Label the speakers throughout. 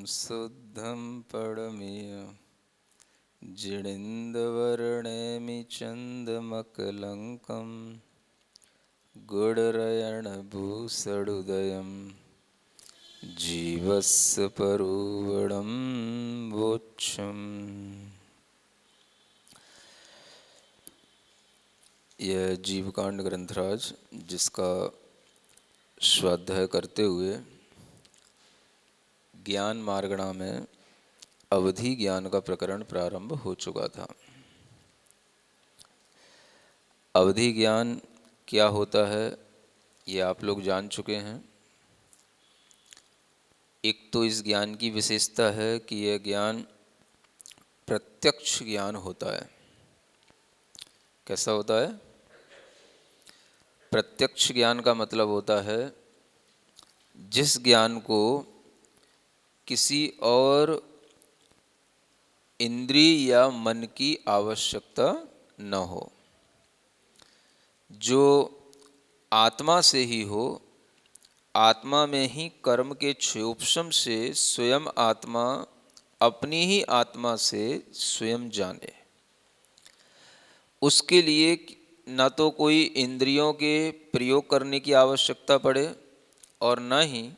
Speaker 1: शुद्धं पडमिय जिणिन्दवर्णेमि चन्दमकलङ्कं गुडरयणभूषडुदयं जीवस्य परुवडं वोक्षम्। यह जीवकांड ग्रंथराज जिसका स्वाध्याय करते हुए ज्ञान मार्गणा में अवधि ज्ञान का प्रकरण प्रारंभ हो चुका था। अवधि ज्ञान क्या होता है ये आप लोग जान चुके हैं। एक तो इस ज्ञान की विशेषता है कि यह ज्ञान प्रत्यक्ष ज्ञान होता है। कैसा होता है? प्रत्यक्ष ज्ञान का मतलब होता है जिस ज्ञान को किसी और इंद्रिय या मन की आवश्यकता न हो, जो आत्मा से ही हो, आत्मा में ही कर्म के क्षयोपशम से स्वयं आत्मा अपनी ही आत्मा से स्वयं जाने। उसके लिए न तो कोई इंद्रियों के प्रयोग करने की आवश्यकता पड़े और न ही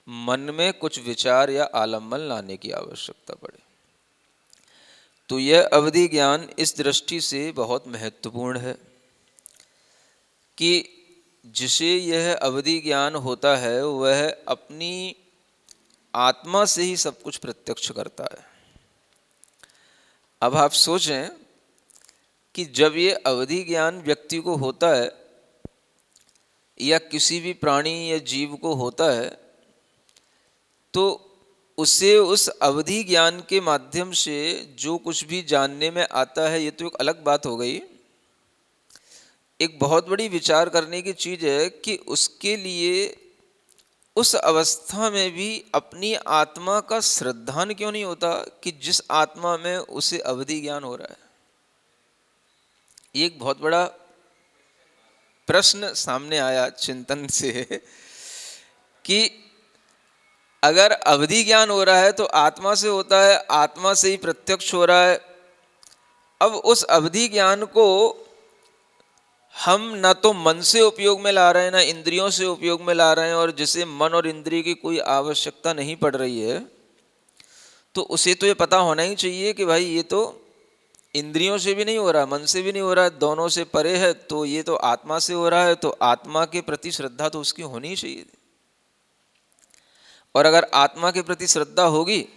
Speaker 1: मन में कुछ विचार या आलम्बन लाने की आवश्यकता पड़े। तो यह अवधि ज्ञान इस दृष्टि से बहुत महत्वपूर्ण है कि जिसे यह अवधि ज्ञान होता है वह अपनी आत्मा से ही सब कुछ प्रत्यक्ष करता है। अब आप सोचें कि जब ये अवधि ज्ञान व्यक्ति को होता है या किसी भी प्राणी या जीव को होता है तो उसे उस अवधि ज्ञान के माध्यम से जो कुछ भी जानने में आता है ये तो एक अलग बात हो गई। एक बहुत बड़ी विचार करने की चीज़ है कि उसके लिए उस अवस्था में भी अपनी आत्मा का श्रद्धान क्यों नहीं होता कि जिस आत्मा में उसे अवधि ज्ञान हो रहा है। ये एक बहुत बड़ा प्रश्न सामने आया चिंतन से कि अगर अवधि ज्ञान हो रहा है तो आत्मा से होता है, आत्मा से ही प्रत्यक्ष हो रहा है। अब उस अवधि ज्ञान को हम न तो मन से उपयोग में ला रहे हैं, न इंद्रियों से उपयोग में ला रहे हैं, और जिसे मन और इंद्रिय की कोई आवश्यकता नहीं पड़ रही है तो उसे तो ये पता होना ही चाहिए कि भाई ये तो इंद्रियों से भी नहीं हो रहा, मन से भी नहीं हो रहा, दोनों से परे है, तो ये तो आत्मा से हो रहा है। तो आत्मा के प्रति श्रद्धा तो उसकी होनी ही चाहिए। और अगर आत्मा के प्रति श्रद्धा होगी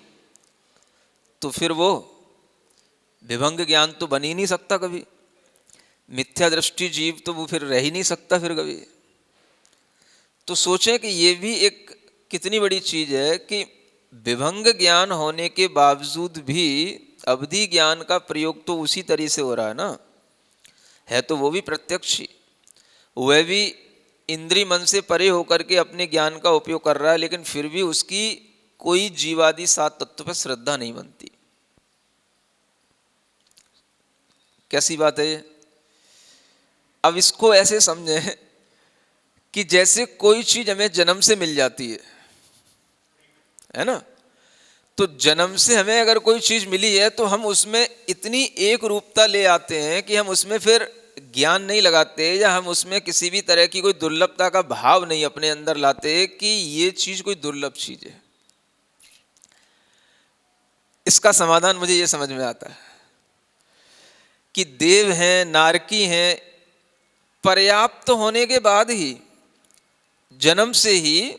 Speaker 1: तो फिर वो विभंग ज्ञान तो बन ही नहीं सकता कभी। मिथ्या दृष्टि जीव तो वो फिर रह ही नहीं सकता फिर कभी। तो सोचें कि ये भी एक कितनी बड़ी चीज है कि विभंग ज्ञान होने के बावजूद भी अवधि ज्ञान का प्रयोग तो उसी तरह से हो रहा है ना। है तो वो भी प्रत्यक्ष ही, वह भी इंद्रिय मन से परे होकर के अपने ज्ञान का उपयोग कर रहा है, लेकिन फिर भी उसकी कोई जीवादि सात तत्व पर श्रद्धा नहीं बनती। कैसी बात है ये? अब इसको ऐसे समझें कि जैसे कोई चीज हमें जन्म से मिल जाती है ना, तो जन्म से हमें अगर कोई चीज मिली है तो हम उसमें इतनी एक रूपता ले आते हैं कि हम उसमें फिर ज्ञान नहीं लगाते, या हम उसमें किसी भी तरह की कोई दुर्लभता का भाव नहीं अपने अंदर लाते कि ये चीज कोई दुर्लभ चीज है। इसका समाधान मुझे ये समझ में आता है कि देव हैं, नारकी हैं, पर्याप्त होने के बाद ही जन्म से ही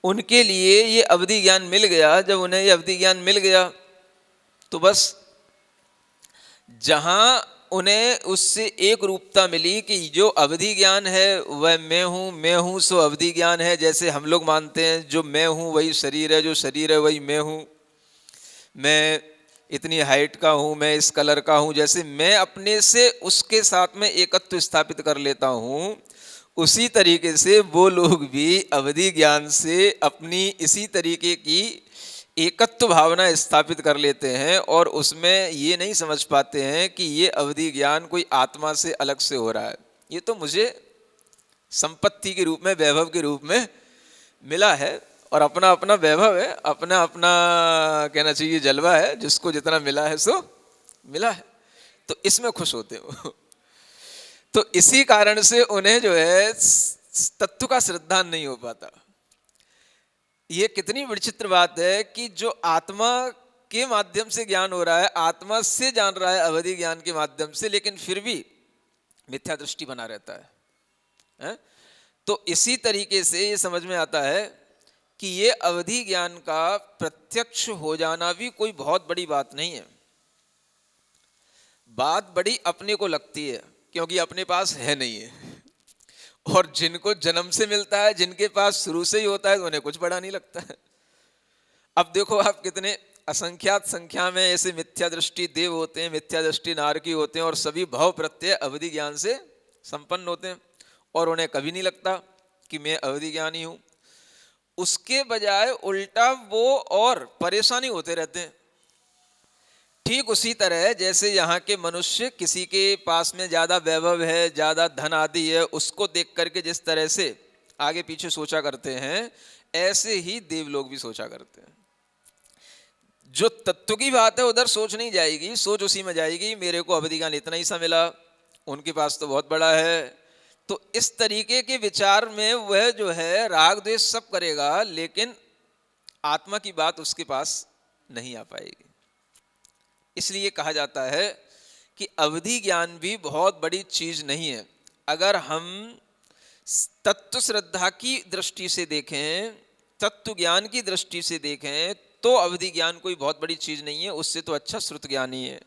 Speaker 1: उनके लिए ये अवधि ज्ञान मिल गया। जब उन्हें ये अवधि ज्ञान मिल गया तो बस जहां उन्हें उससे एक रूपता मिली कि जो अवधि ज्ञान है वह मैं हूं सो अवधि ज्ञान है। जैसे हम लोग मानते हैं जो मैं हूं वही शरीर है, जो शरीर है वही मैं हूं, मैं इतनी हाइट का हूं, मैं इस कलर का हूं, जैसे मैं अपने से उसके साथ में एकत्व स्थापित कर लेता हूं, उसी तरीके से वो लोग भी अवधि ज्ञान से अपनी इसी तरीके की एकत्व भावना स्थापित कर लेते हैं और उसमें ये नहीं समझ पाते हैं कि ये अवधि ज्ञान कोई आत्मा से अलग से हो रहा है। ये तो मुझे संपत्ति के रूप में, वैभव के रूप में मिला है और अपना अपना वैभव है, अपना अपना कहना चाहिए जलवा है, जिसको जितना मिला है सो मिला है, तो इसमें खुश होते हैं वो। तो इसी कारण से उन्हें जो है तत्व का श्रद्धान नहीं हो पाता। ये कितनी विचित्र बात है कि जो आत्मा के माध्यम से ज्ञान हो रहा है, आत्मा से जान रहा है अवधि ज्ञान के माध्यम से, लेकिन फिर भी मिथ्या दृष्टि बना रहता है? तो इसी तरीके से ये समझ में आता है कि ये अवधि ज्ञान का प्रत्यक्ष हो जाना भी कोई बहुत बड़ी बात नहीं है। बात बड़ी अपने को लगती है, क्योंकि अपने पास है नहीं है, और जिनको जन्म से मिलता है, जिनके पास शुरू से ही होता है, तो उन्हें कुछ बड़ा नहीं लगता है। अब देखो आप कितने असंख्यात संख्या में ऐसे मिथ्या दृष्टि देव होते हैं, मिथ्या दृष्टि नारकी होते हैं, और सभी भाव प्रत्यय अवधि ज्ञान से संपन्न होते हैं, और उन्हें कभी नहीं लगता कि मैं अवधि ज्ञानी हूं। उसके बजाय उल्टा वो और परेशानी होते रहते हैं। ठीक उसी तरह जैसे यहाँ के मनुष्य किसी के पास में ज्यादा वैभव है, ज्यादा धन आदि है, उसको देख करके जिस तरह से आगे पीछे सोचा करते हैं, ऐसे ही देव लोग भी सोचा करते हैं। जो तत्व की बात है उधर सोच नहीं जाएगी, सोच उसी में जाएगी मेरे को अवधि ज्ञान इतना ही सा मिला, उनके पास तो बहुत बड़ा है। तो इस तरीके के विचार में वह जो है राग द्वेष सब करेगा, लेकिन आत्मा की बात उसके पास नहीं आ पाएगी। इसलिए कहा जाता है कि अवधि ज्ञान भी बहुत बड़ी चीज नहीं है। अगर हम तत्व श्रद्धा की दृष्टि से देखें, तत्व ज्ञान की दृष्टि से देखें, तो अवधि ज्ञान कोई बहुत बड़ी चीज नहीं है। उससे तो अच्छा श्रुत ज्ञान ही है।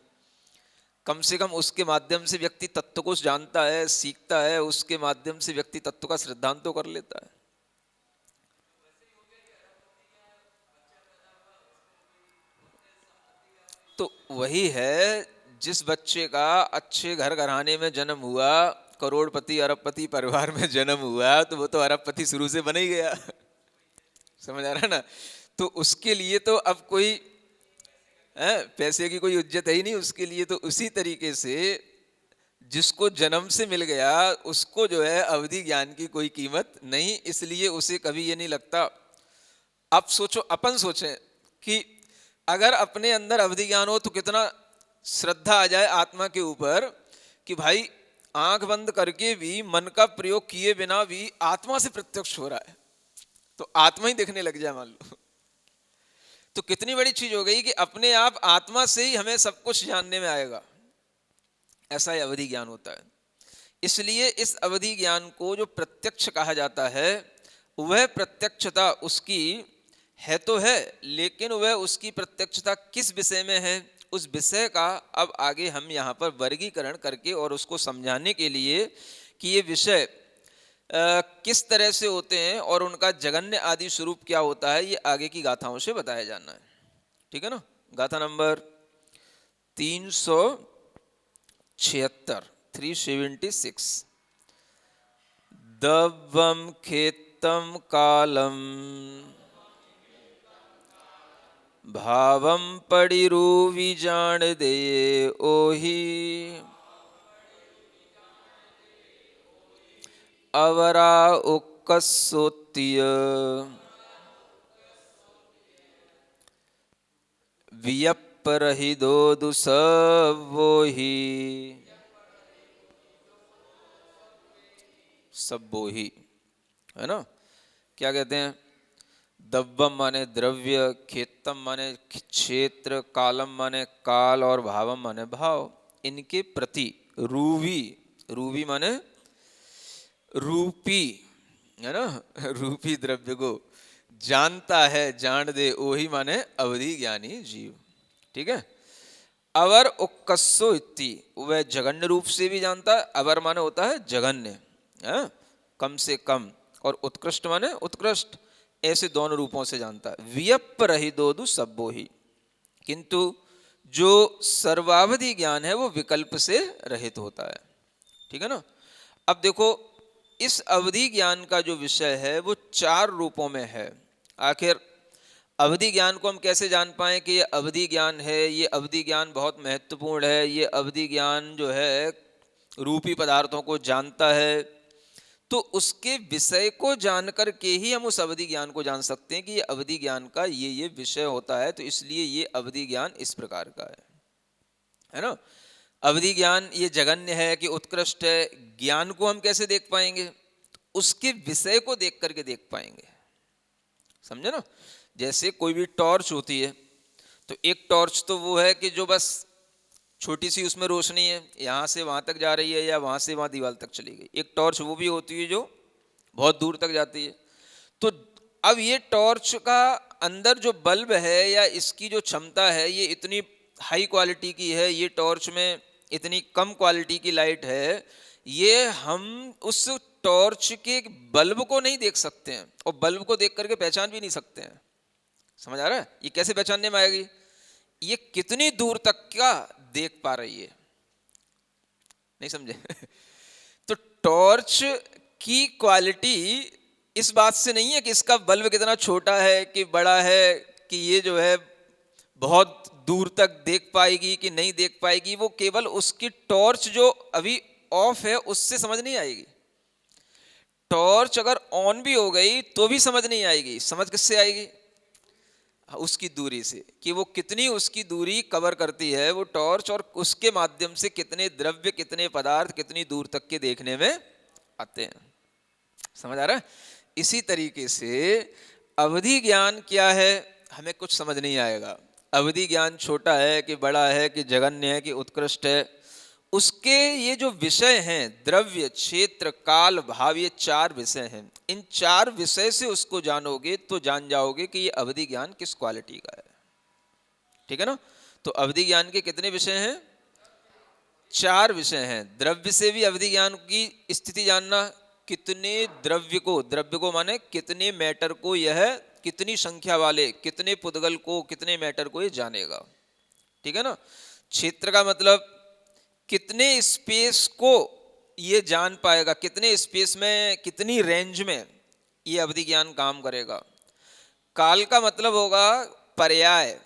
Speaker 1: कम से कम उसके माध्यम से व्यक्ति तत्व को जानता है, सीखता है, उसके माध्यम से व्यक्ति तत्व का श्रद्धांत तो कर लेता है। तो वही है, जिस बच्चे का अच्छे घर घराने में जन्म हुआ, करोड़पति अरबपति परिवार में जन्म हुआ, तो वो तो अरबपति शुरू से बन ही गया। समझ आ रहा है ना? तो उसके लिए तो अब कोई पैसे की कोई इज्जत है ही नहीं उसके लिए। तो उसी तरीके से जिसको जन्म से मिल गया, उसको जो है अवधि ज्ञान की कोई कीमत नहीं, इसलिए उसे कभी ये नहीं लगता। अब सोचो, अपन सोचें कि अगर अपने अंदर अवधि ज्ञान हो तो कितना श्रद्धा आ जाए आत्मा के ऊपर कि भाई आंख बंद करके भी, मन का प्रयोग किए बिना भी आत्मा से प्रत्यक्ष हो रहा है, तो आत्मा ही दिखने लग जाए मान लो, तो कितनी बड़ी चीज हो गई कि अपने आप आत्मा से ही हमें सब कुछ जानने में आएगा। ऐसा ही अवधि ज्ञान होता है। इसलिए इस अवधि ज्ञान को जो प्रत्यक्ष कहा जाता है, वह प्रत्यक्षता उसकी है तो है, लेकिन वह उसकी प्रत्यक्षता किस विषय में है, उस विषय का अब आगे हम यहाँ पर वर्गीकरण करके और उसको समझाने के लिए कि ये विषय किस तरह से होते हैं और उनका जगन्य आदि स्वरूप क्या होता है, ये आगे की गाथाओं से बताया जाना है। ठीक है ना? गाथा नंबर 376। दव्वम खेतम कालम भावम पड़िरूवि जान दे ओही अवरा उक्कसोत्य वियप्परहि दो दुसवोही सब्बोही, है ना? क्या कहते हैं? दव्वम माने द्रव्य, खेतम माने क्षेत्र, कालम माने काल, और भावम माने भाव। इनके प्रति रूवी, रूवी माने रूपी, है ना? रूपी द्रव्य को जानता है, जान दे ओही माने अवधि ज्ञानी जीव। ठीक है? अवर उक्कसो इति, वह जगन्य रूप से भी जानता है। अवर माने होता है जगन्य, कम से कम, और उत्कृष्ट माने उत्कृष्ट, ऐसे दोनों रूपों से जानता है। वियप्प रही दोदु सब्बो ही, किंतु जो सर्वावधि ज्ञान है वो विकल्प से रहित होता है। ठीक है ना? अब देखो, इस अवधि ज्ञान का जो विषय है वो 4 रूपों में है। आखिर अवधि ज्ञान को हम कैसे जान पाए कि ये अवधि ज्ञान है, ये अवधि ज्ञान बहुत महत्वपूर्ण है, ये अवधि ज्ञान जो है रूपी पदार्थों को जानता है? तो उसके विषय को जानकर के ही हम उस अवधि ज्ञान को जान सकते हैं कि ये अवधि ज्ञान का ये विषय होता है, तो इसलिए ये अवधि ज्ञान इस प्रकार का है ना। अवधि ज्ञान ये जगन्य है कि उत्कृष्ट है, ज्ञान को हम कैसे देख पाएंगे? तो उसके विषय को देख करके देख पाएंगे, समझे ना। जैसे कोई भी टॉर्च होती है, तो एक टॉर्च तो वो है कि जो बस छोटी सी उसमें रोशनी है, यहाँ से वहाँ तक जा रही है या वहाँ से वहाँ दीवार तक चली गई। एक टॉर्च वो भी होती है जो बहुत दूर तक जाती है। तो अब ये टॉर्च का अंदर जो बल्ब है या इसकी जो क्षमता है ये इतनी हाई क्वालिटी की है, ये टॉर्च में इतनी कम क्वालिटी की लाइट है, ये हम उस टॉर्च के बल्ब को नहीं देख सकते हैं और बल्ब को देख करके पहचान भी नहीं सकते हैं। समझ आ रहा है? ये कैसे पहचानने में आएगी? ये कितनी दूर तक का देख पा रही है, नहीं समझे? तो टॉर्च की क्वालिटी इस बात से नहीं है कि इसका बल्ब कितना छोटा है कि बड़ा है, कि ये जो है बहुत दूर तक देख पाएगी कि नहीं देख पाएगी। वो केवल उसकी टॉर्च जो अभी ऑफ है उससे समझ नहीं आएगी। टॉर्च अगर ऑन भी हो गई तो भी समझ नहीं आएगी। समझ किससे आएगी? उसकी दूरी से, कि वो कितनी उसकी दूरी कवर करती है वो टॉर्च, और उसके माध्यम से कितने द्रव्य, कितने पदार्थ कितनी दूर तक के देखने में आते हैं। समझ आ रहा है? इसी तरीके से अवधि ज्ञान क्या है हमें कुछ समझ नहीं आएगा। अवधि ज्ञान छोटा है कि बड़ा है, कि जगन्य है कि उत्कृष्ट है, उसके ये जो विषय हैं, द्रव्य, क्षेत्र, काल, भाव, ये 4 विषय हैं। इन 4 विषय से उसको जानोगे तो जान जाओगे कि ये अवधि ज्ञान किस क्वालिटी का है। ठीक है ना। तो अवधि ज्ञान के कितने विषय हैं? 4 विषय हैं। द्रव्य से भी अवधि ज्ञान की स्थिति जानना, कितने द्रव्य को माने कितने मैटर को, यह कितनी संख्या वाले, कितने पुद्गल को, कितने मैटर को ये जानेगा। ठीक है ना। क्षेत्र का मतलब कितने स्पेस को ये जान पाएगा, कितने स्पेस में, कितनी रेंज में ये अवधि ज्ञान काम करेगा। काल का मतलब होगा पर्याय,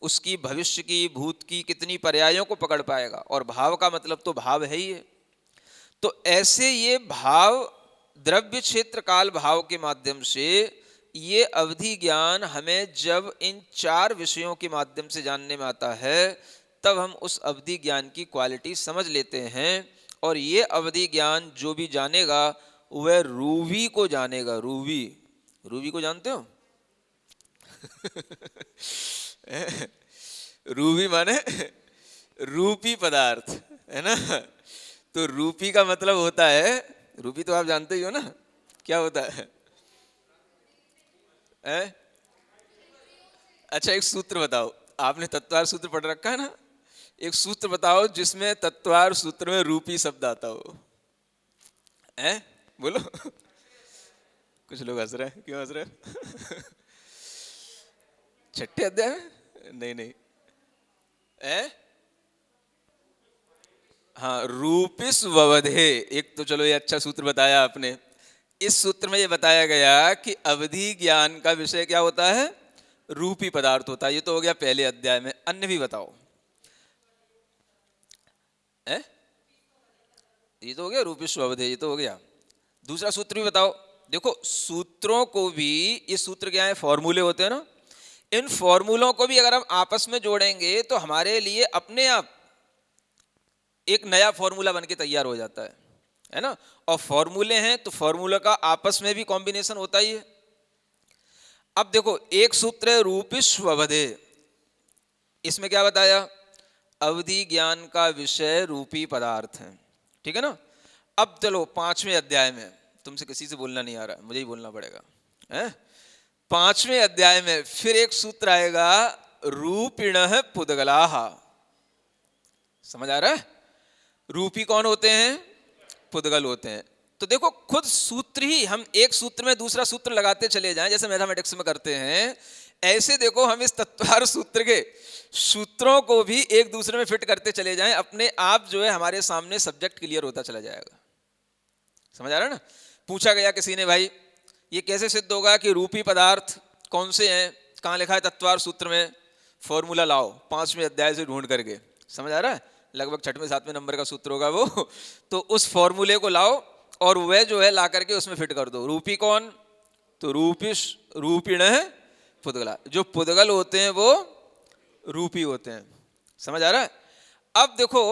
Speaker 1: उसकी भविष्य की, भूत की कितनी पर्यायों को पकड़ पाएगा। और भाव का मतलब तो भाव है ही है। तो ऐसे ये भाव, द्रव्य, क्षेत्र, काल, भाव के माध्यम से ये अवधि ज्ञान हमें जब इन 4 विषयों के माध्यम से जानने में आता है, तब हम उस अवधि ज्ञान की क्वालिटी समझ लेते हैं। और ये अवधि ज्ञान जो भी जानेगा वह रूवी को जानेगा। रूवी, रूवी को जानते हो? रूवी माने रूपी पदार्थ, है ना। तो रूपी का मतलब होता है, रूपी तो आप जानते ही हो ना, क्या होता है? अच्छा एक सूत्र बताओ, आपने तत्वार सूत्र पढ़ रखा है ना, एक सूत्र बताओ जिसमें तत्वार सूत्र में रूपी शब्द आता हो। बोलो। कुछ लोग हंस रहे हैं, क्यों हंस रहे हैं? छठे अध्याय में? नहीं। हाँ, रूपिस ववधे। एक तो चलो ये अच्छा सूत्र बताया आपने। इस सूत्र में ये बताया गया कि अवधि ज्ञान का विषय क्या होता है? रूपी पदार्थ होता है। ये तो हो गया पहले अध्याय में। अन्य भी बताओ। ये तो हो गया रूपिस ववधे, ये तो हो गया। दूसरा सूत्र भी बताओ। देखो सूत्रों को भी, ये सूत्र क्या है? फॉर्मूले होते हैं ना। इन फॉर्मूलों को भी अगर हम आपस में जोड़ेंगे तो हमारे लिए अपने आप एक नया फॉर्मूला बन के तैयार हो जाता है ना। और फॉर्मूले हैं तो फॉर्मूला का आपस में भी कॉम्बिनेशन होता ही है। अब देखो एक सूत्र है रूपिष्ववधे, इसमें क्या बताया? अवधि ज्ञान का विषय रूपी पदार्थ है। ठीक है ना। अब चलो 5वें अध्याय में, तुमसे किसी से बोलना नहीं आ रहा, मुझे ही बोलना पड़ेगा। 5वें अध्याय में फिर एक सूत्र आएगा, रूपिणः पुद्गलाः। समझ आ रहा है? रूपी कौन होते हैं? पुद्गल होते हैं। तो देखो खुद सूत्र ही, हम एक सूत्र में दूसरा सूत्र लगाते चले जाएं जैसे मैथमेटिक्स में करते हैं, ऐसे देखो हम इस तत्वार सूत्र के सूत्रों को भी एक दूसरे में फिट करते चले जाएं, अपने आप जो है हमारे सामने सब्जेक्ट क्लियर होता चला जाएगा। समझ आ रहा है ना। पूछा गया किसी ने, भाई ये कैसे सिद्ध होगा कि रूपी पदार्थ कौन से हैं? कहाँ लिखा है तत्वार सूत्र में? फॉर्मूला लाओ 5वें अध्याय से ढूंढ करके। समझ आ रहा है? लगभग 6वें 7वें नंबर का सूत्र होगा वो। तो उस फॉर्मूले को लाओ और वह जो है ला करके उसमें फिट कर दो। रूपी कौन? तो रूपिश रूपिण पुद्गला। जो पुद्गल होते हैं वो रूपी होते हैं। समझ आ रहा है? अब देखो,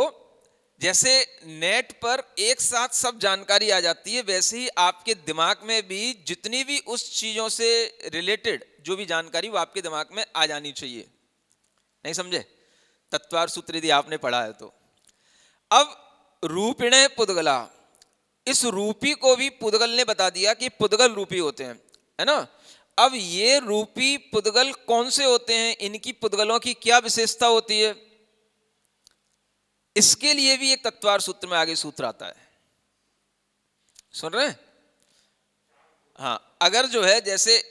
Speaker 1: जैसे नेट पर एक साथ सब जानकारी आ जाती है, वैसे ही आपके दिमाग में भी जितनी भी उस चीजों से रिलेटेड जो भी जानकारी वो आपके दिमाग में आ जानी चाहिए। नहीं समझे? तत्वार सूत्र यदि आपने पढ़ा है तो। अब रूपिणे पुद्गला, इस रूपी को भी पुद्गल ने बता दिया कि पुद्गल रूपी होते हैं, है ना। अब ये रूपी पुद्गल कौन से होते हैं, इनकी पुद्गलों की क्या विशेषता होती है, इसके लिए भी एक तत्वार सूत्र में आगे सूत्र आता है। सुन रहे हैं? हाँ, अगर जो है जैसे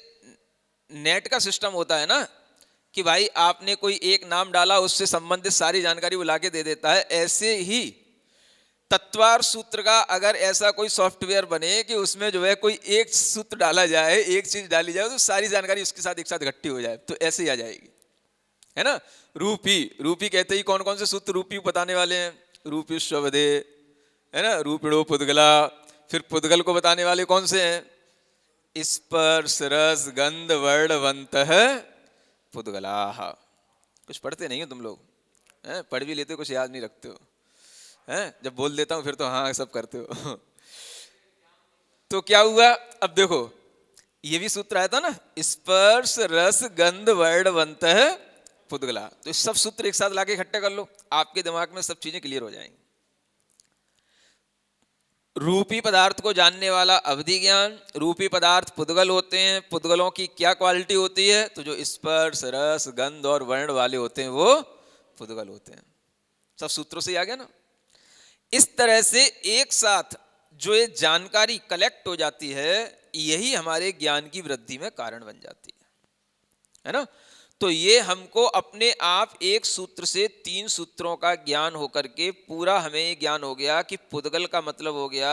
Speaker 1: नेट का सिस्टम होता है ना कि भाई आपने कोई एक नाम डाला, उससे संबंधित सारी जानकारी वो लाके दे देता है, ऐसे ही तत्वार सूत्र का अगर ऐसा कोई सॉफ्टवेयर बने कि उसमें जो है कोई एक सूत्र डाला जाए, एक चीज डाली जाए तो सारी जानकारी उसके साथ एक साथ इकट्ठी हो जाए, तो ऐसे ही आ जाएगी, है ना। रूपी, रूपी कहते ही कौन कौन से सूत्र रूपी बताने वाले हैं? रूपी शब्दे, है ना, रूपिणो पुद्गला। फिर पुद्गल को बताने वाले कौन से हैं? स्पर्श रस गंध वर्णवंतः पुद्गलाः। कुछ पढ़ते नहीं हो तुम लोग, हैं? पढ़ भी लेते हो, कुछ याद नहीं रखते हो, हैं? जब बोल देता हूं फिर तो हाँ सब करते हो। तो क्या हुआ? अब देखो, ये भी सूत्र आया था ना, स्पर्श रस गंध वर्णवंतः पुद्गला। तो सब सूत्र एक साथ लाके इकट्ठे कर लो, आपके दिमाग में सब चीजें क्लियर हो जाएंगी। रूपी पदार्थ को जानने वाला अवधि ज्ञान, रूपी पदार्थ पुद्गल होते हैं, पुद्गलों की क्या क्वालिटी होती है? तो जो स्पर्श रस गंध और वर्ण वाले होते हैं वो पुद्गल होते हैं। सब सूत्रों से ही आ गया ना। इस तरह से एक साथ जो ये जानकारी कलेक्ट हो जाती है, यही हमारे ज्ञान की वृद्धि में कारण बन जाती है ना। तो ये हमको अपने आप एक सूत्र से तीन सूत्रों का ज्ञान होकर के पूरा हमें ये ज्ञान हो गया कि पुद्गल का मतलब हो गया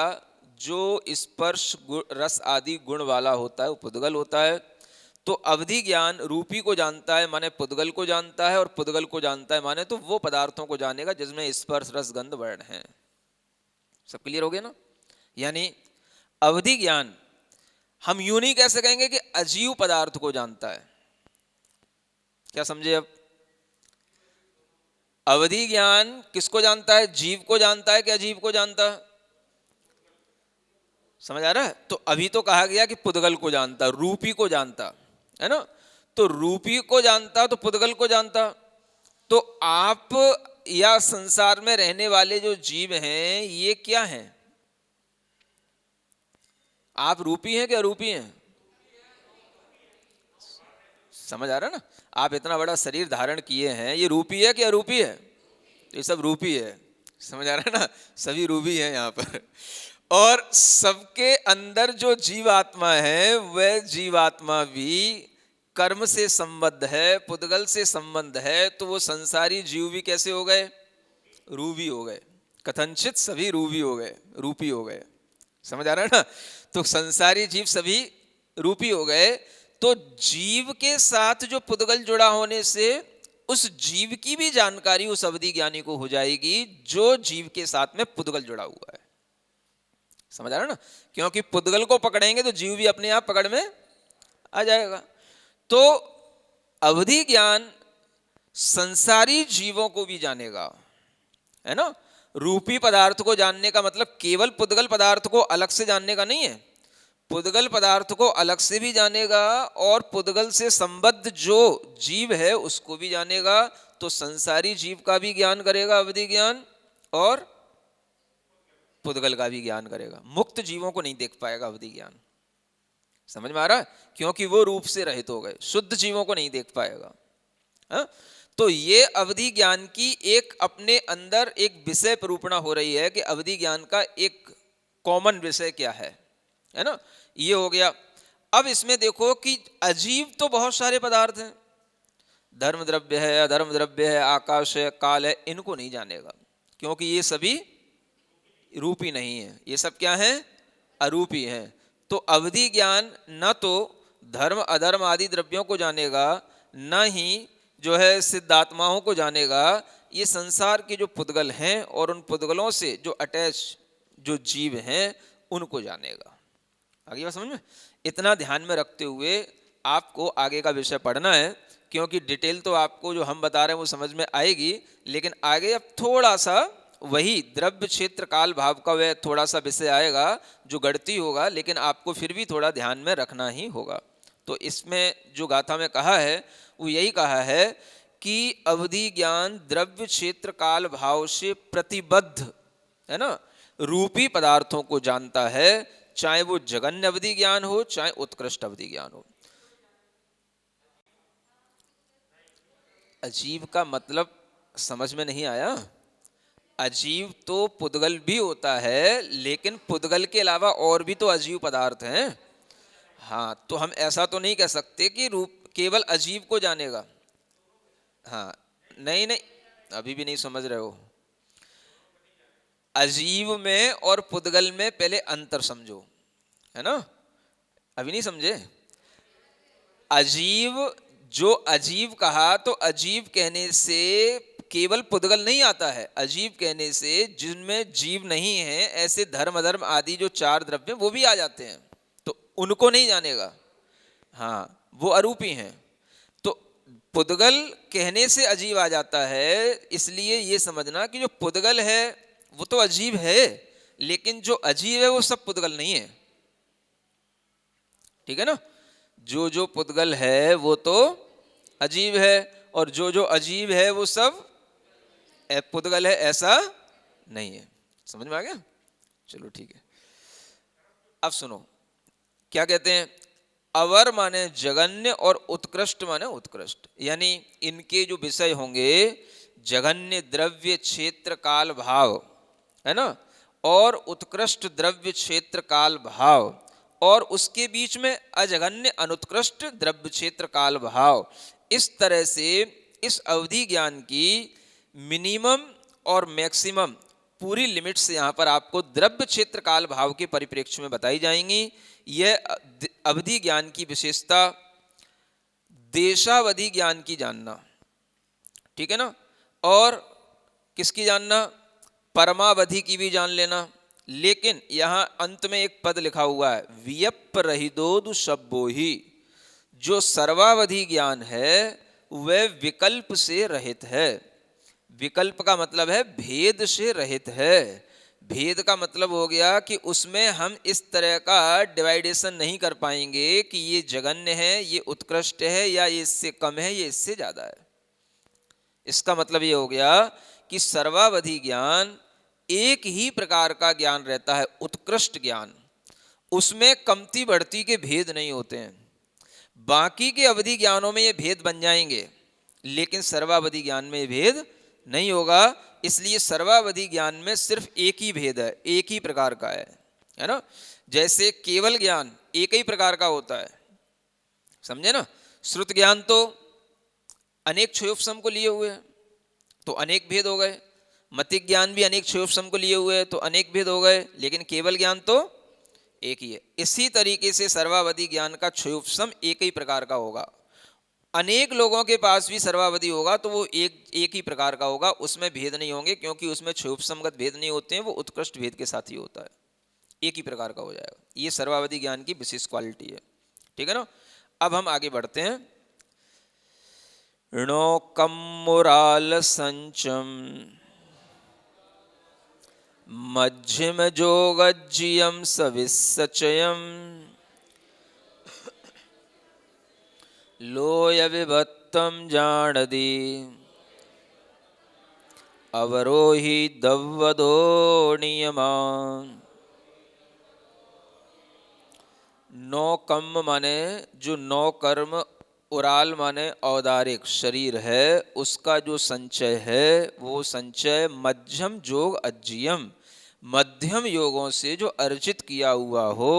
Speaker 1: जो स्पर्श रस आदि गुण वाला होता है वो पुद्गल होता है। तो अवधि ज्ञान रूपी को जानता है माने पुद्गल को जानता है, और पुद्गल को जानता है माने तो वो पदार्थों को जानेगा जिसमें स्पर्श रस गंध वर्ण है। सब क्लियर हो गया ना। यानी अवधि ज्ञान हम यूं नहीं कह सकेंगे कि अजीव पदार्थ को जानता है। क्या समझे? अब अवधि ज्ञान किसको जानता है? जीव को जानता है कि अजीव को जानता है? समझ आ रहा है? तो अभी तो कहा गया कि पुद्गल को जानता, रूपी को जानता, है ना। तो रूपी को जानता तो पुद्गल को जानता। तो आप या संसार में रहने वाले जो जीव हैं ये क्या हैं? आप रूपी हैं कि अरूपी हैं? समझ आ रहा है ना। आप इतना बड़ा शरीर धारण किए हैं, ये रूपी है कि अरूपी है? ये सब रूपी है। समझ आ रहा है ना। सभी रूपी हैं यहाँ पर। और सबके अंदर जो जीवात्मा है वह जीवात्मा भी कर्म से संबद्ध है, पुद्गल से संबंध है। तो वो संसारी जीव भी कैसे हो गए? रूपी हो गए। कथनचित सभी रूपी हो गए, रूपी हो गए। समझ आ रहा है ना। तो संसारी जीव सभी रूपी हो गए। तो जीव के साथ जो पुद्गल जुड़ा होने से उस जीव की भी जानकारी उस अवधि ज्ञानी को हो जाएगी जो जीव के साथ में पुद्गल जुड़ा हुआ है। समझ आ रहा है ना। क्योंकि पुद्गल को पकड़ेंगे तो जीव भी अपने आप पकड़ में आ जाएगा। तो अवधि ज्ञान संसारी जीवों को भी जानेगा, है ना। रूपी पदार्थ को जानने का मतलब केवल पुद्गल पदार्थ को अलग से जानने का नहीं है, पुद्गल पदार्थ को अलग से भी जानेगा और पुद्गल से संबद्ध जो जीव है उसको भी जानेगा। तो संसारी जीव का भी ज्ञान करेगा अवधि ज्ञान, और पुद्गल का भी ज्ञान करेगा। मुक्त जीवों को नहीं देख पाएगा अवधि ज्ञान। समझ में आ रहा है? क्योंकि वो रूप से रहित हो गए। शुद्ध जीवों को नहीं देख पाएगा। हा? तो ये अवधि ज्ञान की एक अपने अंदर एक विषय निरूपणा हो रही है कि अवधि ज्ञान का एक कॉमन विषय क्या है ना। ये हो गया। अब इसमें देखो कि अजीव तो बहुत सारे पदार्थ हैं, धर्म द्रव्य है, अधर्म द्रव्य है, आकाश है, काल है, इनको नहीं जानेगा क्योंकि ये सभी रूपी नहीं है। ये सब क्या हैं? अरूपी हैं। तो अवधि ज्ञान न तो धर्म अधर्म आदि द्रव्यों को जानेगा, न ही जो है सिद्धात्माओं को जानेगा। ये संसार के जो पुद्गल हैं और उन पुद्गलों से जो अटैच जो जीव हैं उनको जानेगा। आगे बात समझ में? इतना ध्यान में रखते हुए आपको आगे का विषय पढ़ना है, क्योंकि डिटेल तो आपको जो हम बता रहे हैं वो समझ में आएगी, लेकिन आगे अब थोड़ा सा वही द्रव्य क्षेत्र काल भाव का वह थोड़ा सा विषय आएगा जो गढ़ती होगा, लेकिन आपको फिर भी थोड़ा ध्यान में रखना ही होगा। तो इसमें जो गाथा में कहा है वो यही कहा है कि अवधि ज्ञान द्रव्य क्षेत्र काल भाव से प्रतिबद्ध है ना रूपी पदार्थों को जानता है, चाहे वो जगन्य अवधि ज्ञान हो चाहे उत्कृष्ट अवधि ज्ञान हो। अजीब का मतलब समझ में नहीं आया? अजीव तो पुद्गल भी होता है, लेकिन पुद्गल के अलावा और भी तो अजीव पदार्थ हैं। हाँ, तो हम ऐसा तो नहीं कह सकते कि रूप केवल अजीव को जानेगा। हाँ, नहीं नहीं, अभी भी नहीं समझ रहे हो। अजीव में और पुद्गल में पहले अंतर समझो, है ना? अभी नहीं समझे? अजीव, जो अजीव कहा तो अजीव कहने से केवल पुद्गल नहीं आता है। अजीव कहने से जिनमें जीव नहीं है ऐसे धर्म अधर्म आदि जो चार द्रव्य वो भी आ जाते हैं, तो उनको नहीं जानेगा। हाँ, वो अरूपी हैं। तो पुद्गल कहने से अजीव आ जाता है, इसलिए ये समझना कि जो पुद्गल है वो तो अजीव है, लेकिन जो अजीव है वो सब पुद्गल नहीं है। ठीक है ना? जो पुद्गल है वो तो अजीव है, और जो अजीव है वो सब पुद्गल है, ऐसा नहीं है। समझ में आ गया? चलो ठीक है। अब सुनो क्या कहते हैं। अवर माने जगन्य और उत्कृष्ट माने उत्कृष्ट, यानी इनके जो विषय होंगे जगन्य द्रव्य क्षेत्र काल भाव, है ना, और उत्कृष्ट द्रव्य क्षेत्र काल भाव, और उसके बीच में अजगन्य अनुत्कृष्ट द्रव्य क्षेत्र काल भाव। इस तरह से इस अवधि ज्ञान की मिनिमम और मैक्सिमम पूरी लिमिट्स यहाँ पर आपको द्रव्य क्षेत्र काल भाव के परिप्रेक्ष्य में बताई जाएंगी। यह अवधि ज्ञान की विशेषता देशावधि ज्ञान की जानना, ठीक है ना, और किसकी जानना? परमावधि की भी जान लेना। लेकिन यहाँ अंत में एक पद लिखा हुआ है, वियप रहिदोदु शब्बो ही। जो सर्वावधि ज्ञान है वह विकल्प से रहित है। विकल्प का मतलब है भेद से रहित है। भेद का मतलब हो गया कि उसमें हम इस तरह का डिवाइडेशन नहीं कर पाएंगे कि ये जगन्य है, ये उत्कृष्ट है, या ये इससे कम है, ये इससे ज्यादा है। इसका मतलब ये हो गया कि सर्वावधि ज्ञान एक ही प्रकार का ज्ञान रहता है, उत्कृष्ट ज्ञान। उसमें कमती बढ़ती के भेद नहीं होते हैं। बाकी के अवधि ज्ञानों में ये भेद बन जाएंगे, लेकिन सर्वावधि ज्ञान में ये भेद नहीं होगा। इसलिए सर्वावधि ज्ञान में सिर्फ एक ही भेद है, एक ही प्रकार का है ना। जैसे केवल ज्ञान एक ही प्रकार का होता है, समझे ना। श्रुत ज्ञान तो अनेक क्षयोपसम को लिए हुए हैं, तो अनेक भेद हो गए। मतिक ज्ञान भी अनेक क्षयोपसम को लिए हुए हैं, तो अनेक भेद हो गए। लेकिन केवल ज्ञान तो एक ही है। इसी तरीके से सर्वावधि ज्ञान का क्षयोपसम एक ही प्रकार का होगा। अनेक लोगों के पास भी सर्वावधि होगा तो वो एक ही प्रकार का होगा, उसमें भेद नहीं होंगे, क्योंकि उसमें क्षयोपसमगत भेद नहीं होते हैं, वो उत्कृष्ट भेद के साथ ही होता है, एक ही प्रकार का हो जाएगा। ये सर्वावधि ज्ञान की विशेष क्वालिटी है, ठीक है ना। अब हम आगे बढ़ते हैं। णोकम मुराल संचम मध्यम जोगज्जियम सविसचयम लोय विभत्तम जाणदी अवरोही दव्वदो नियमान। नौ कम माने जो नौ कर्म, उराल माने औदारिक शरीर है, उसका जो संचय है वो संचय मध्यम जोग अज्जियम, मध्यम योगों से जो अर्जित किया हुआ हो,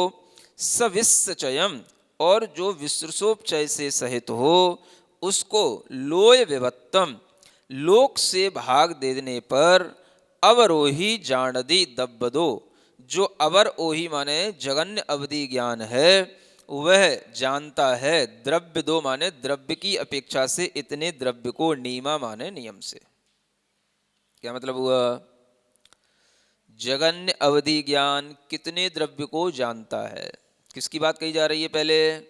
Speaker 1: सविसचयम, और जो विसृसोपचय से सहित हो, उसको लोय विभत्तम, लोक से भाग देने पर अवरोही जाणदी दब्बदो, जो अवर ओही माने जगन्य अवधि ज्ञान है वह जानता है। द्रव्य दो माने द्रव्य की अपेक्षा से इतने द्रव्य को, नीमा माने नियम से। क्या मतलब हुआ? जगन्य अवधि ज्ञान कितने द्रव्य को जानता है? किसकी बात कही जा रही है पहले?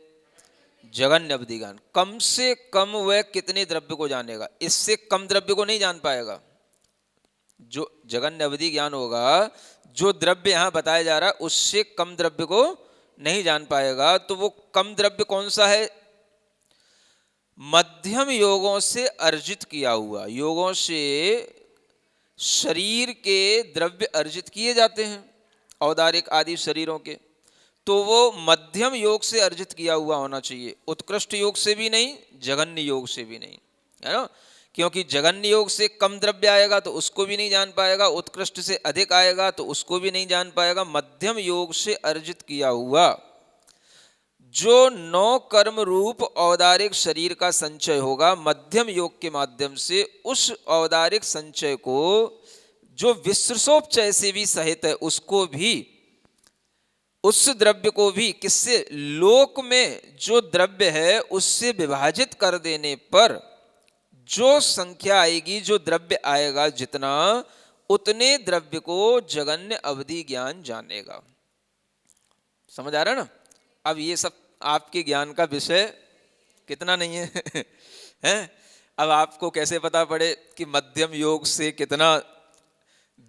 Speaker 1: जगन्य अवधि ज्ञान। कम से कम वह कितने द्रव्य को जानेगा? इससे कम द्रव्य को नहीं जान पाएगा। जो जगन्य अवधि ज्ञान होगा, जो द्रव्य यहां बताया जा रहा है उससे कम द्रव्य को नहीं जान पाएगा। तो वो कम द्रव्य कौन सा है? मध्यम योगों से अर्जित किया हुआ। योगों से शरीर के द्रव्य अर्जित किए जाते हैं, औदारिक आदि शरीरों के, तो वो मध्यम योग से अर्जित किया हुआ होना चाहिए। उत्कृष्ट योग से भी नहीं, जगन्य योग से भी नहीं, है ना? क्योंकि जगन्य योग से कम द्रव्य आएगा तो उसको भी नहीं जान पाएगा, उत्कृष्ट से अधिक आएगा तो उसको भी नहीं जान पाएगा। मध्यम योग से अर्जित किया हुआ जो 9 कर्म रूप औदारिक शरीर का संचय होगा, मध्यम योग के माध्यम से उस औदारिक संचय को, जो विश्रसोपचय से भी सहित है, उसको भी, उस द्रव्य को भी किससे? लोक में जो द्रव्य है उससे विभाजित कर देने पर जो संख्या आएगी, जो द्रव्य आएगा जितना, उतने द्रव्य को जगन्य अवधि ज्ञान जानेगा। समझ आ रहा है ना? अब ये सब आपके ज्ञान का विषय कितना नहीं है हैं? अब आपको कैसे पता पड़े कि मध्यम योग से कितना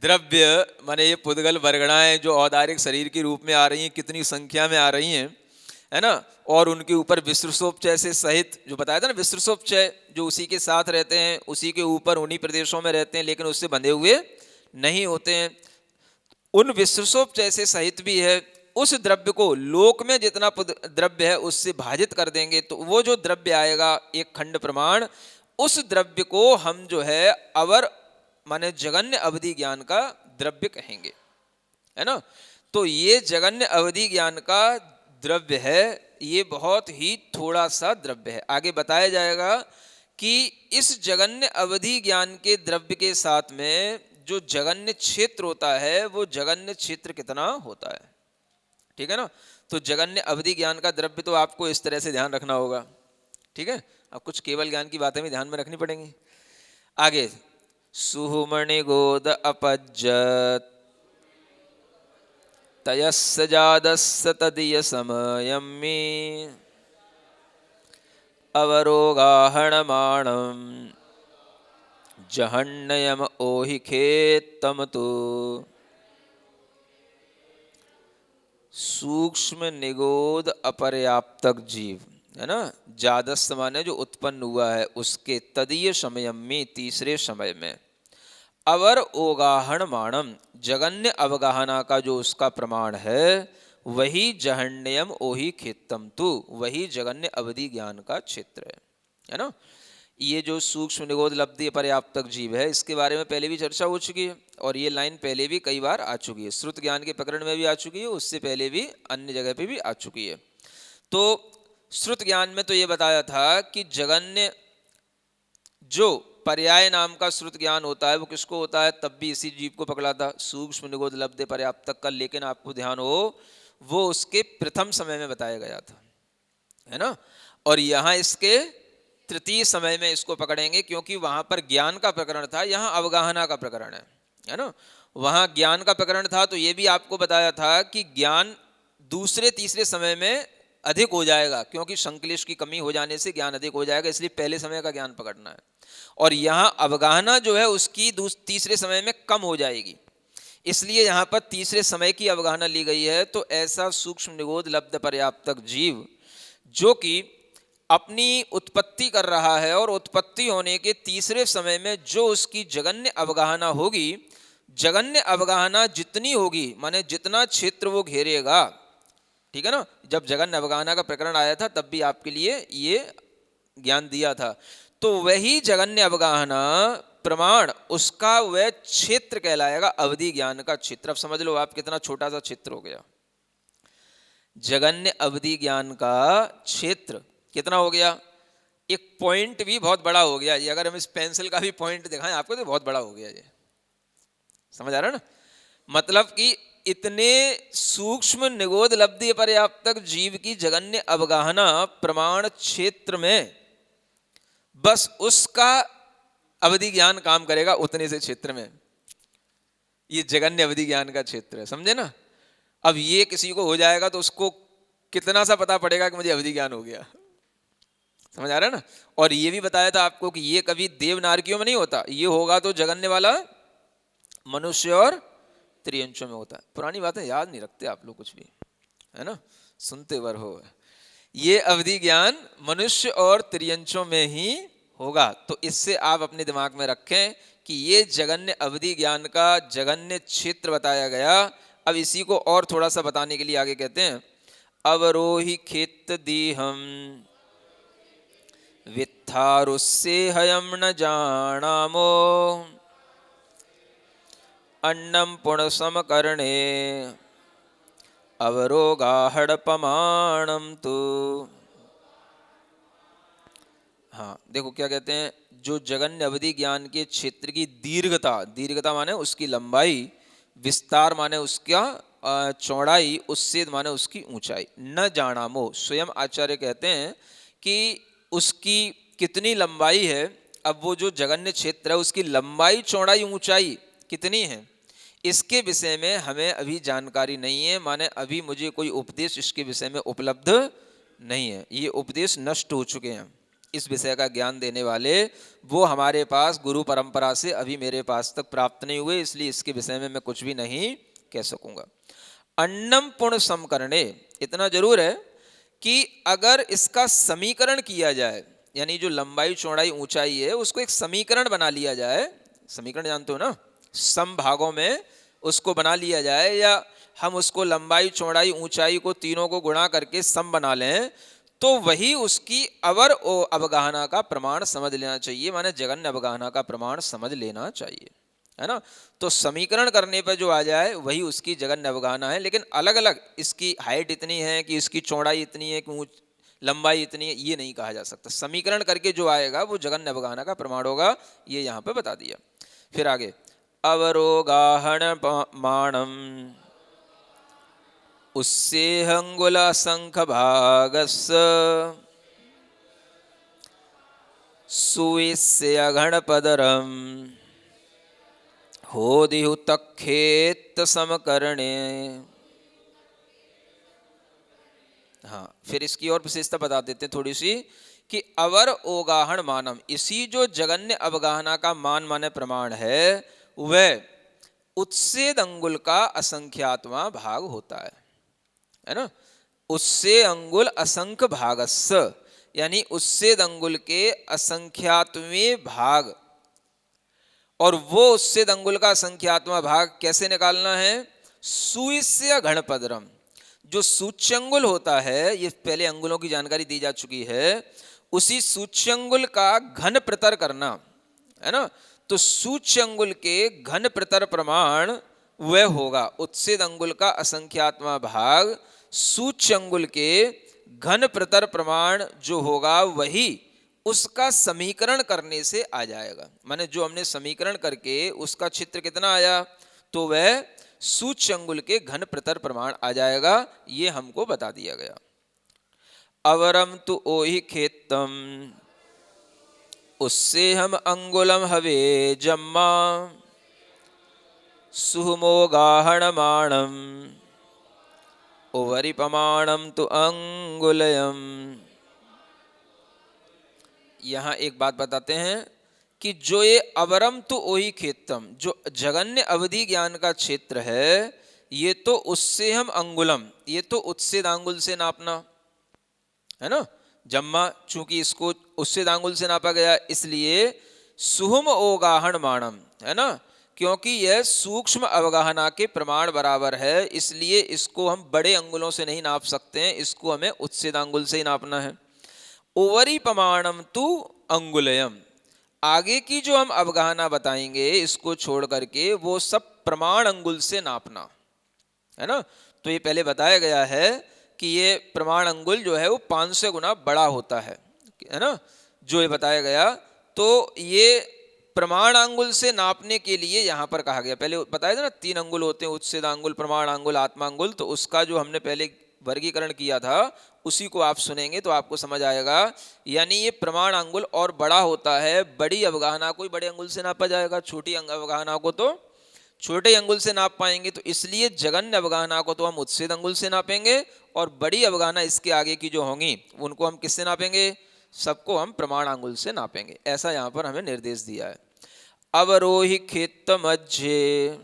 Speaker 1: द्रव्य, माने ये पुद्गल वर्गणाएं जो औदारिक शरीर के रूप में आ रही हैं, कितनी संख्या में आ रही हैं, है ना? और उनके ऊपर विश्रसोपचय से सहित, जो बताया था ना, विश्रसोपचय जो उसी के साथ रहते हैं, उसी के ऊपर उन्हीं प्रदेशों में रहते हैं, लेकिन उससे बंधे हुए नहीं होते हैं, उन विश्रसोपचय से सहित भी है। उस द्रव्य को लोक में जितना द्रव्य है उससे भाजित कर देंगे तो वो जो द्रव्य आएगा, एक खंड प्रमाण, उस द्रव्य को हम जो है अवर, माने जगन्य अवधि ज्ञान का द्रव्य कहेंगे, है ना? तो ये जगन्य अवधि ज्ञान का द्रव्य है, ये बहुत ही थोड़ा सा द्रव्य है। आगे बताया जाएगा कि इस जगन्य अवधि ज्ञान के द्रव्य के साथ में जो जगन्य क्षेत्र होता है, वो जगन्य क्षेत्र कितना होता है, ठीक है ना? तो जगन्य अवधि ज्ञान का द्रव्य तो आपको इस तरह से ध्यान रखना होगा, ठीक है? अब कुछ केवल ज्ञान की बातें भी ध्यान में रखनी पड़ेंगी। आगे, सुहुमणि गोद अपज्जत तयस्स जादस्स तदीय समयम्मि अवरोगाहणमाणं जहन्नयम ओहि खेत्तम तो। सूक्ष्म निगोद अपर्याप्तक जीव, है ना? जादस्स माने जो उत्पन्न हुआ है, उसके तदीय समयम में, तीसरे समय में, अवर ओगाहण माणम, जगन्य अवगाहना का जो उसका प्रमाण है, वही जहन्यम ओही खेतम तु, वही जगन्य अवधि ज्ञान का क्षेत्र है ना? ये जो सूक्ष्म निगोद लब्धि पर्याप्तक जीव है, इसके बारे में पहले भी चर्चा हो चुकी है और ये लाइन पहले भी कई बार आ चुकी है। श्रुत ज्ञान के प्रकरण में भी आ चुकी है, उससे पहले भी अन्य जगह पे भी आ चुकी है। तो श्रुत ज्ञान में तो ये बताया था कि जगन्य जो पर्याय नाम का श्रुत ज्ञान होता है वो किसको होता है? तब भी इसी जीव को पकड़ा था, सूक्ष्म निगोद लब्धि पर्याप्तक का, लेकिन आपको ध्यान हो वो उसके प्रथम समय में बताया गया था, है ना? और यहाँ इसके तृतीय समय में इसको पकड़ेंगे, क्योंकि वहां पर ज्ञान का प्रकरण था, यहाँ अवगाहना का प्रकरण है ना? वहां ज्ञान का प्रकरण था तो ये भी आपको बताया था कि ज्ञान दूसरे तीसरे समय में अधिक हो जाएगा, क्योंकि संक्लेश की कमी हो जाने से ज्ञान अधिक हो जाएगा, इसलिए पहले समय का ज्ञान पकड़ना है। और यहाँ अवगाहना जो है उसकी तीसरे समय में कम हो जाएगी, इसलिए यहाँ पर तीसरे समय की अवगाहना ली गई है। तो ऐसा सूक्ष्म निगोद लब्ध पर्याप्तक जीव जो कि अपनी उत्पत्ति कर रहा है और उत्पत्ति होने के तीसरे समय में जो उसकी जगन्य अवगाहना होगी, जगन्य अवगाहना जितनी होगी, माने जितना क्षेत्र वो घेरेगा, ठीक है ना? जब जगन्य अवगाहना का प्रकरण आया था तब भी आपके लिए ये ज्ञान दिया था। तो वही जगन्य अवगाहना प्रमाण, उसका वह क्षेत्र कहलाएगा, अवधि ज्ञान का क्षेत्र। अब समझ लो आप कितना छोटा सा क्षेत्र हो गया। जगन्य अवधि ज्ञान का क्षेत्र कितना हो गया? एक पॉइंट भी बहुत बड़ा हो गया। ये अगर हम इस पेंसिल का भी पॉइंट दिखाएं आपको तो बहुत बड़ा हो गया। ये समझ आ रहा है ना? मतलब कि इतने सूक्ष्म निगोद लब्धि पर्याप्तक जीव की जगन्य अवगाहना प्रमाण क्षेत्र में बस उसका अवधि ज्ञान काम करेगा उतने से क्षेत्र में। ये जगन्य अवधि ज्ञान का क्षेत्र है, समझे ना। अब ये किसी को हो जाएगा तो उसको कितना सा पता पड़ेगा कि मुझे अवधि ज्ञान हो गया, समझ आ रहा है ना। और ये भी बताया था आपको कि ये कभी देवनारकियों में नहीं होता, ये होगा तो जगन्य वाला मनुष्य और त्रियंशों में होता है। पुरानी बातें याद नहीं रखते आप लोग कुछ भी, है ना, सुनते वर हो। ये अवधि ज्ञान मनुष्य और त्रियंशों में ही होगा। तो इससे आप अपने दिमाग में रखें कि ये जगन्य अवधि ज्ञान का जगन्य क्षेत्र बताया गया। अब इसी को और थोड़ा सा बताने के लिए आगे कहते हैं, अवरोही खेत दीहम वित्थारुस्से हयम न जानामो अन्नम पुणसम करणे अवरोगाहड़पमाणम तो। हाँ देखो क्या कहते हैं, जो जगन्य अवधि ज्ञान के क्षेत्र की दीर्घता, दीर्घता माने उसकी लंबाई, विस्तार माने उसका चौड़ाई, उच्छेद माने उसकी ऊंचाई, न जानामो, स्वयं आचार्य कहते हैं कि उसकी कितनी लंबाई है। अब वो जो जगन्य क्षेत्र है उसकी लंबाई चौड़ाई ऊंचाई कितनी है, इसके विषय में हमें अभी जानकारी नहीं है, माने अभी मुझे कोई उपदेश इसके विषय में उपलब्ध नहीं है। ये उपदेश नष्ट हो चुके हैं, इस विषय का ज्ञान देने वाले वो हमारे पास गुरु परंपरा से अभी मेरे पास तक प्राप्त नहीं हुए, इसलिए इसके विषय में मैं कुछ भी नहीं कह सकूंगा। अन्नम पुण्य समकरणे, इतना जरूर है कि अगर इसका समीकरण किया जाए, यानी जो लंबाई चौड़ाई ऊंचाई है उसको एक समीकरण बना लिया जाए, समीकरण जानते हो ना, सम भागों में उसको बना लिया जाए, या हम उसको लंबाई चौड़ाई ऊंचाई को तीनों को गुणा करके सम बना लें, तो वही उसकी अवर अवगाहना का प्रमाण समझ लेना चाहिए, माने जगन्य अवगाहना का प्रमाण समझ लेना चाहिए, है ना। तो समीकरण करने पर जो आ जाए वही उसकी जगन्य अवगाहना है। लेकिन अलग अलग इसकी हाइट इतनी है कि इसकी चौड़ाई इतनी है कि लंबाई इतनी है, ये नहीं कहा जा सकता। समीकरण करके जो आएगा वो जगन्य अवगाहना का प्रमाण होगा, ये यहाँ पे बता दिया। फिर आगे, अवरोगाहण माणम उस्सेहंगुल संख भागस सुविस्य अघणपदरम होदिहु तखेत समकरणे। हाँ फिर इसकी और विशेषता बता देते हैं थोड़ी सी, कि अवर ओगाहण मानम, इसी जो जगन्य अवगाहना का मान माने प्रमाण है वह उत्सेद अंगुल का असंख्यात्मा भाग होता है ना। उससे अंगुल असंख्य भागस्य, यानी उससे अंगुल के असंख्यात्वें भाग, और वो उससे अंगुल का असंख्यात्मा भाग कैसे निकालना है, सुइस्य घणपदरम, जो सूच्यंगुल होता है, ये पहले अंगुलों की जानकारी दी जा चुकी है, उसी सूच्यंगुल का घन प्रतर करना, है ना। तो सूच्यंगुल के घन प्रतर प्रमाण वह होगा, उत्सेद अंगुल का असंख्यात्मा भाग सूच्यंगुल के घन प्रतर प्रमाण जो होगा वही उसका समीकरण करने से आ जाएगा। माने जो हमने समीकरण करके उसका क्षेत्र कितना आया, तो वह सूच्यंगुल के घन प्रतर प्रमाण आ जाएगा, ये हमको बता दिया गया। अवरम तु ओहि खेतम उससे हम अंगुलम हवे जम्मा सुहमोगाहण माणम ओवरिपमाणम तु अंगुलयम। यहाँ एक बात बताते हैं कि जो ये अवरम तु ओहि खेतम, जो जगन्य अवधि ज्ञान का क्षेत्र है, ये तो उससे हम अंगुलम, ये तो उत्सेद आंगुल से नापना है ना, जम्मा, चूंकि इसको उससे आंगुल से नापा गया इसलिए सुहम ओगाहण माणम, है ना, क्योंकि यह सूक्ष्म अवगाहना के प्रमाण बराबर है, इसलिए इसको हम बड़े अंगुलों से नहीं नाप सकते हैं, इसको हमें उत्सेद आंगुल से ही नापना है। ओवरी प्रमाणम तु अंगुलयम, आगे की जो हम अवगाहना बताएंगे इसको छोड़ करके वो सब प्रमाण अंगुल से नापना, है ना। तो ये पहले बताया गया है कि ये प्रमाण अंगुल जो है वो 500 गुना बड़ा होता है ना, जो ये बताया गया। तो ये प्रमाण अंगुल से नापने के लिए यहाँ पर कहा गया, पहले बताया था ना 3 अंगुल होते हैं, उत्सेद अंगुल, प्रमाण अंगुल, आत्मा अंगुल, तो उसका जो हमने पहले वर्गीकरण किया था उसी को आप सुनेंगे तो आपको समझ आएगा। यानी ये प्रमाण अंगुल और बड़ा होता है, बड़ी अवगाहना को बड़े अंगुल से नापा जाएगा, छोटी अवगाहना को तो छोटे अंगुल से नाप पाएंगे, तो इसलिए जगन्य अवगाहना को तो हम उच्छेद अंगुल से नापेंगे, और बड़ी अवगाहना इसके आगे की जो होंगी उनको हम किससे नापेंगे? सबको हम प्रमाण अंगुल से नापेंगे। ऐसा यहाँ पर हमें निर्देश दिया है। अवरोही खेत मध्य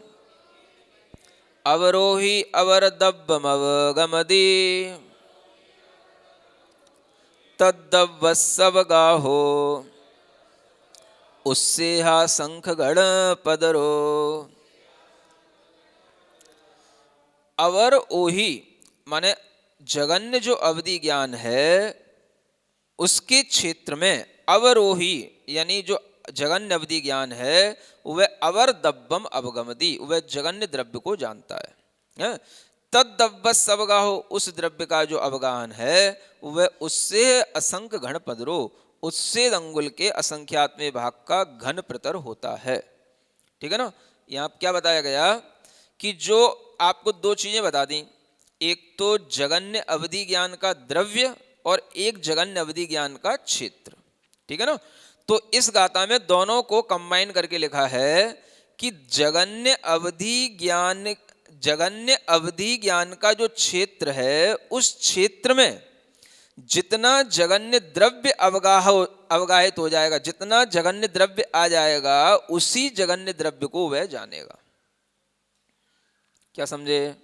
Speaker 1: अवरोही अवरदब्बमवगमदि तद्दव्वस्सवगाहो उस्सेहा शंख गण पदरो। अवर ओही माने जगन्य जो अवधि ज्ञान है उसके क्षेत्र में अवरोही यानी जो जगन्य अवधि ज्ञान है वह अवर दब्बम अवगमति, वह जगन्य द्रव्य को जानता है। तद्दव्वस अवगाहो, उस द्रव्य का जो अवगाहन है वह उससे असंख्य घन पदरो, उससे अंगुल के असंख्यात्मक भाग का घन प्रतर होता है। ठीक है ना। यहाँ क्या बताया गया कि जो आपको दो चीजें बता दी, एक तो जगन्य अवधि ज्ञान का द्रव्य और एक जगन्य अवधि ज्ञान का क्षेत्र। ठीक है ना। तो इस गाथा में दोनों को कंबाइन करके लिखा है कि जगन्य अवधि ज्ञान का जो क्षेत्र है उस क्षेत्र में जितना जगन्य द्रव्य अवगाहित हो जाएगा, जितना जगन्य द्रव्य आ जाएगा उसी जगन्य द्रव्य को वह जानेगा। क्या समझे?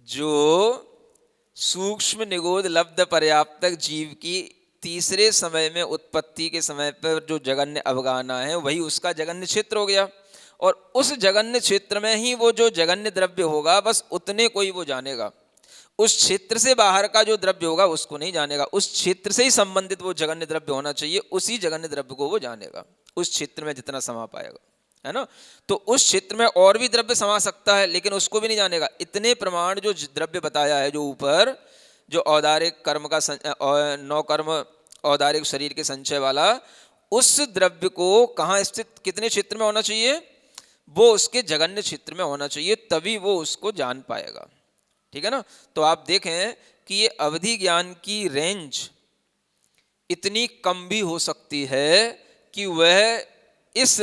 Speaker 1: जो सूक्ष्म निगोद लब्ध पर्याप्तक जीव की तीसरे समय में उत्पत्ति के समय पर जो जगन्य अवगाहना है वही उसका जगन्य क्षेत्र हो गया, और उस जगन्य क्षेत्र में ही वो जो जगन्य द्रव्य होगा बस उतने को ही वो जानेगा। उस क्षेत्र से बाहर का जो द्रव्य होगा उसको नहीं जानेगा। उस क्षेत्र से ही संबंधित वो जगन्य द्रव्य होना चाहिए, उसी जगन्य द्रव्य को वो जानेगा, उस क्षेत्र में जितना समा पाएगा, है ना। तो उस क्षेत्र में और भी द्रव्य समा सकता है लेकिन उसको भी नहीं जानेगा। इतने प्रमाण जो द्रव्य बताया है, जो ऊपर जो औदारिक कर्म का 9 कर्म औदारिक शरीर के संचय वाला, उस द्रव्य को कहाँ स्थित, कितने क्षेत्र में होना चाहिए? वो उसके जगन्य क्षेत्र में होना चाहिए, तभी वो उसको जान पाएगा। ठीक है ना। तो आप देखें कि ये अवधि ज्ञान की रेंज इतनी कम भी हो सकती है कि वह इस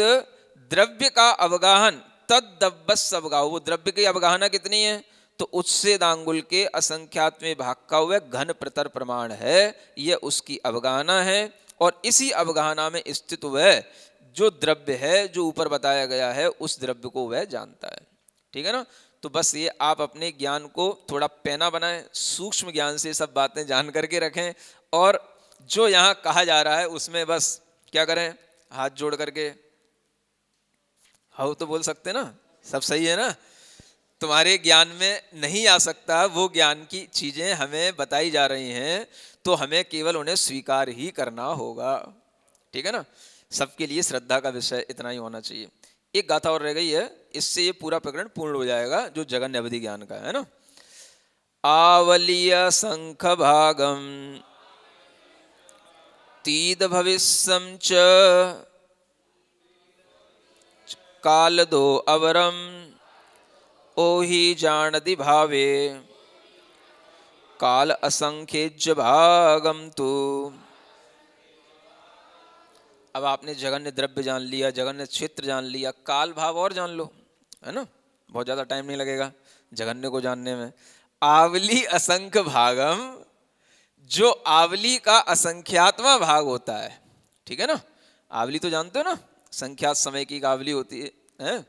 Speaker 1: द्रव्य का अवगाहन तद्दव्वस अवगाह, वो द्रव्य की अवगाहना कितनी है? तो उच्छेदांगुल के असंख्यात्मक भाग का वह घन प्रतर प्रमाण है, यह उसकी अवगाहना है। और इसी अवगाहना में स्थित वह जो द्रव्य है जो ऊपर बताया गया है उस द्रव्य को वह जानता है। ठीक है ना। तो बस ये आप अपने ज्ञान को थोड़ा पैना बनाएं, सूक्ष्म ज्ञान से सब बातें जान करके रखें, और जो यहाँ कहा जा रहा है उसमें बस क्या करें, हाथ जोड़ करके हाउ तो बोल सकते ना, सब सही है ना। तुम्हारे ज्ञान में नहीं आ सकता वो ज्ञान की चीजें हमें बताई जा रही हैं, तो हमें केवल उन्हें स्वीकार ही करना होगा। ठीक है ना। सबके लिए श्रद्धा का विषय इतना ही होना चाहिए। एक गाथा और रह गई है, इससे ये पूरा प्रकरण पूर्ण हो जाएगा जो जगन्य अवधि ज्ञान का है ना। आवलीय शंख भागम तीद भविष्यम च काल दो अवरम ओहि जानति भावे काल असंख्येज्य भागम तु। अब आपने जगन्य द्रव्य जान लिया, जगन्य क्षेत्र जान लिया, काल भाव और जान लो, है ना, बहुत ज्यादा टाइम नहीं लगेगा जगन्य को जानने में। आवली असंख्य भागम, जो आवली का असंख्यात्मा भाग होता है। ठीक है ना। आवली तो जानते हो ना, संख्यात समय की आवली होती है,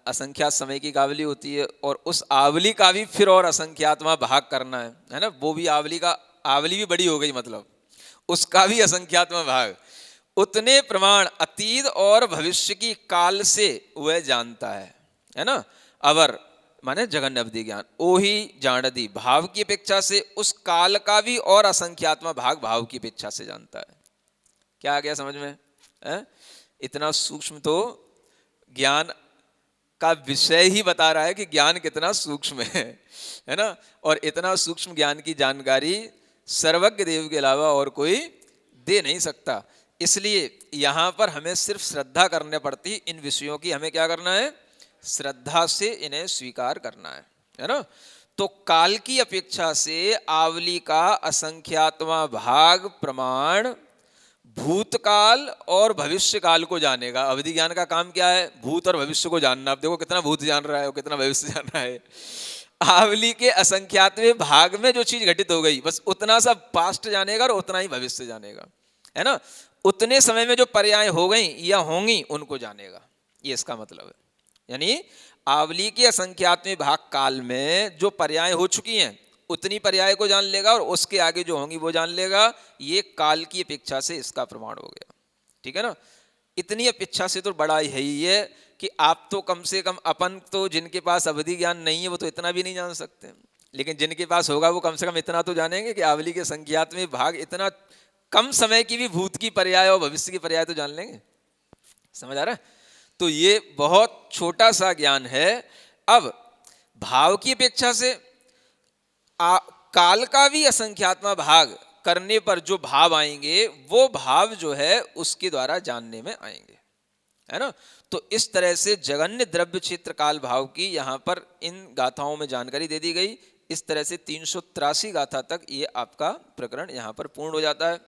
Speaker 1: असंख्यात समय की आवली होती है, और उस आवली का भी फिर और असंख्यात्मा भाग करना है ना। वो भी आवली भी बड़ी हो गई, मतलब उसका भी असंख्यात्मा भाग। उतने प्रमाण अतीत और भविष्य की काल से वह जानता है ना। अवर माने जगन्य अवधि ज्ञान, ओही जानती, भाव की अपेक्षा से उस काल का भी और असंख्यात्मा भाग भाव की अपेक्षा से जानता है। क्या आ गया समझ में? इतना सूक्ष्म तो ज्ञान का विषय ही बता रहा है कि ज्ञान कितना सूक्ष्म है ना। और इतना सूक्ष्म ज्ञान की जानकारी सर्वज्ञ देव के अलावा और कोई दे नहीं सकता। इसलिए यहाँ पर हमें सिर्फ श्रद्धा करने पड़ती, इन विषयों की हमें क्या करना है? श्रद्धा से इन्हें स्वीकार करना है ना। तो काल की अपेक्षा से आवली का असंख्यात्मा भाग प्रमाण भूतकाल और भविष्य काल को जानेगा। अवधि ज्ञान का काम क्या है? भूत और भविष्य को जानना। अब देखो कितना भूत जान रहा है और कितना भविष्य जान रहा है। आवली के असंख्यातवें भाग में जो चीज घटित हो गई बस उतना सा पास्ट जानेगा और उतना ही भविष्य जानेगा, है ना। उतने समय में जो पर्याय हो गई या होंगी उनको जानेगा, ये इसका मतलब है। यानी आवली के असंख्यातवें भाग काल में जो पर्याय हो चुकी हैं उतनी पर्याय को जान लेगा और उसके आगे जो होंगी वो जान लेगा। ये काल की अपेक्षा से इसका प्रमाण हो गया, ठीक है ना। इतनी अपेक्षा से तो बड़ा है ही ये कि आप तो कम से कम, अपन तो जिनके पास अवधि ज्ञान नहीं है वो तो इतना भी नहीं जान सकते, लेकिन जिनके पास होगा वो कम से कम इतना तो जानेंगे कि आवली के संख्यात में भाग इतना कम समय की भी भूत की पर्याय और भविष्य की पर्याय तो जान लेंगे। समझ आ रहा है? तो ये बहुत छोटा सा ज्ञान है। अब भाव की अपेक्षा से काल का भी असंख्यात्मा भाग करने पर जो भाव आएंगे वो भाव जो है उसके द्वारा जानने में आएंगे, है ना। तो इस तरह से जगन्य द्रव्य क्षेत्र काल भाव की यहाँ पर इन गाथाओं में जानकारी दे दी गई। इस तरह से 383 गाथा तक ये आपका प्रकरण यहाँ पर पूर्ण हो जाता है।